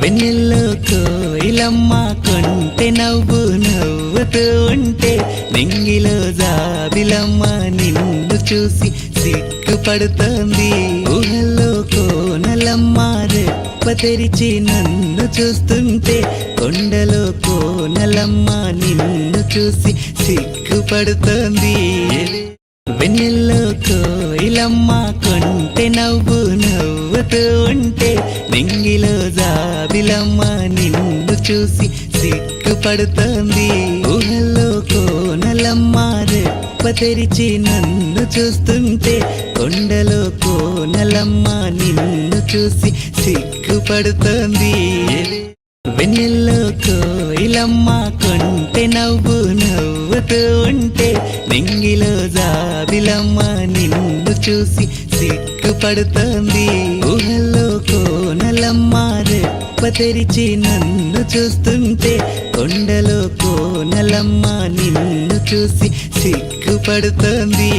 వెన్నెల్లో కోయిలమ్మ కొంటె నవ్వు నవ్వుతూ ఉంటే నింగిలో జాబిలమ్మ నిన్ను చూసి సిగ్గుపడుతోంది. ఊహల్లో కోనలమ్మ రెప్ప తెరిచి నన్ను చూస్తుంటే కొండలో కోనలమ్మ నిన్ను చూసి సిగ్గుపడుతోంది. వెన్నెల్లో కోయిలమ్మ కొంటె నవ్వు నవ్వుతూ ఉంటే నింగిలో జాబిలమ్మ నిన్ను చూసి సిగ్గుపడుతోంది. ఊహల్లో కోనలమ్మ రెప్ప తెరిచి నన్ను చూస్తుంటే కొండలో కోనలమ్మ నిన్ను చూసి సిగ్గుపడుతోంది. వెన్నెల్లో కోయిలమ్మ కొంటె నవ్వు నవ్వుతూ ఉంటే నింగిలో జాబిలమ్మ నిన్ను చూసి సిగ్గుపడుతోంది. ఊహల్లో కోనలమ్మ రెప్ప తెరిచి నన్ను చూస్తుంటే కొండలో కోనలమ్మ నిన్ను చూసి సిగ్గుపడుతోంది.